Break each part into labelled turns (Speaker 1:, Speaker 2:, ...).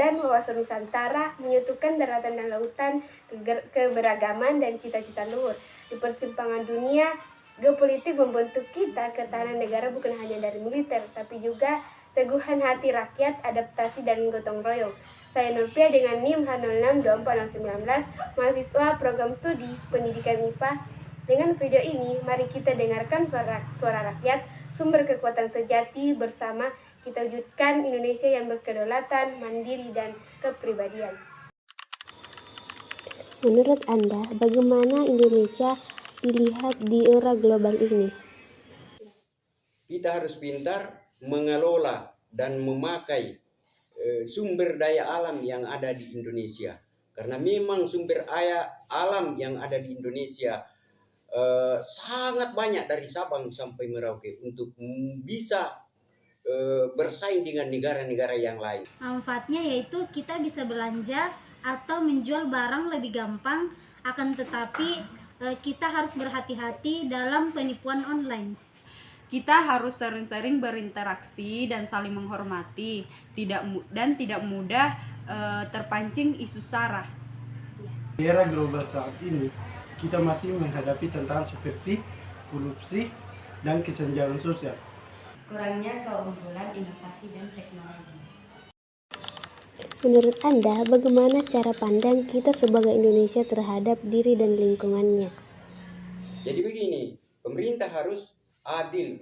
Speaker 1: dan wawasan Nusantara, menyatukan daratan dan lautan, keberagaman dan cita-cita luhur. Di persimpangan dunia, geopolitik membentuk kita. Ketahanan negara bukan hanya dari militer, tapi juga teguhan hati rakyat, adaptasi dan gotong royong. Saya Nurpia dengan NIM H062419, mahasiswa program studi pendidikan MIPA. Dengan video ini, mari kita dengarkan suara rakyat, sumber kekuatan sejati. Bersama kita wujudkan Indonesia yang berkedaulatan, mandiri, dan kepribadian.
Speaker 2: Menurut Anda, bagaimana Indonesia dilihat di era global ini?
Speaker 3: Kita harus pintar mengelola dan memakai sumber daya alam yang ada di Indonesia. Karena memang sumber daya alam yang ada di Indonesia sangat banyak dari Sabang sampai Merauke untuk bisa bersaing dengan negara-negara yang lain.
Speaker 4: Manfaatnya yaitu kita bisa belanja atau menjual barang lebih gampang, akan tetapi kita harus berhati-hati dalam penipuan online.
Speaker 5: Kita harus sering-sering berinteraksi dan saling menghormati, tidak mudah terpancing isu sara.
Speaker 6: Di era global saat ini, kita masih menghadapi tantangan seperti korupsi dan kesenjangan sosial.
Speaker 7: Kurangnya keunggulan inovasi dan teknologi.
Speaker 2: Menurut Anda, bagaimana cara pandang kita sebagai Indonesia terhadap diri dan lingkungannya?
Speaker 3: Jadi begini, pemerintah harus adil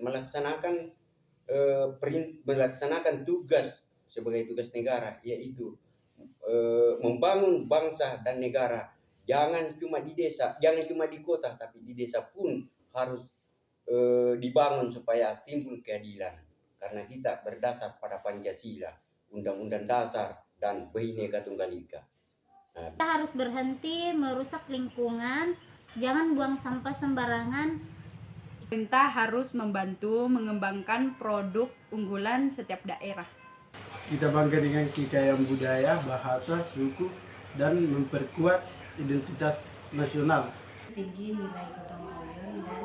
Speaker 3: melaksanakan tugas sebagai tugas negara, yaitu membangun bangsa dan negara. Jangan cuma di desa, jangan cuma di kota, tapi di desa pun harus dibangun supaya timbul keadilan. Karena kita berdasar pada Pancasila, Undang-Undang Dasar, dan Bhinneka Tunggal Ika.
Speaker 4: Kita harus berhenti merusak lingkungan, jangan buang sampah sembarangan.
Speaker 5: Pemerintah harus membantu mengembangkan produk unggulan setiap daerah.
Speaker 6: Kita bangga dengan kekayaan budaya, bahasa, suku, dan memperkuat identitas nasional.
Speaker 7: Tinggi nilai gotong royong dan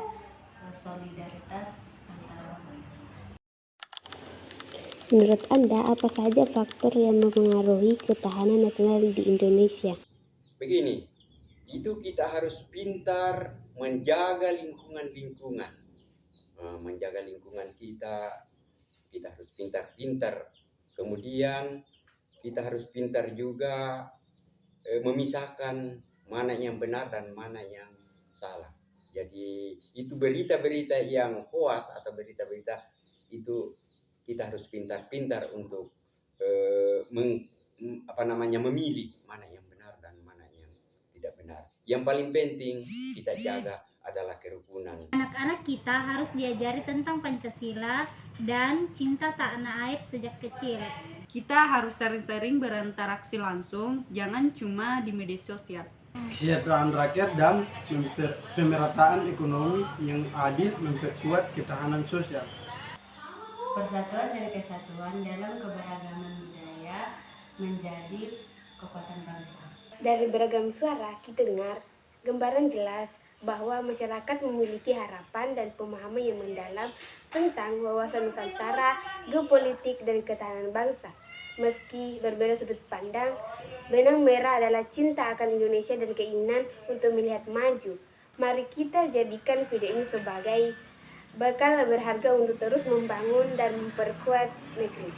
Speaker 7: solidaritas antar orang.
Speaker 2: Menurut Anda, apa saja faktor yang mempengaruhi ketahanan nasional di Indonesia?
Speaker 3: Begini, itu kita harus pintar menjaga lingkungan. Menjaga lingkungan kita harus pintar-pintar. Kemudian kita harus pintar juga memisahkan mana yang benar dan mana yang salah. Jadi itu berita-berita yang hoax atau berita-berita itu kita harus pintar-pintar untuk memilih mana yang benar dan mana yang tidak benar. Yang paling penting kita jaga adalah kerukunan.
Speaker 4: Anak-anak kita harus diajari tentang Pancasila dan cinta tanah air sejak kecil.
Speaker 5: Kita harus sering-sering berinteraksi langsung, jangan cuma di media sosial.
Speaker 6: Kesejahteraan rakyat dan pemerataan ekonomi yang adil memperkuat ketahanan sosial.
Speaker 7: Persatuan dan kesatuan dalam keberagaman budaya menjadi kekuatan bangsa.
Speaker 1: Dari beragam suara kita dengar gambaran jelas bahwa masyarakat memiliki harapan dan pemahaman yang mendalam tentang wawasan Nusantara, geopolitik, dan ketahanan bangsa. Meski berbeda sudut pandang, benang merah adalah cinta akan Indonesia dan keinginan untuk melihat maju. Mari kita jadikan video ini sebagai bekal berharga untuk terus membangun dan memperkuat negeri.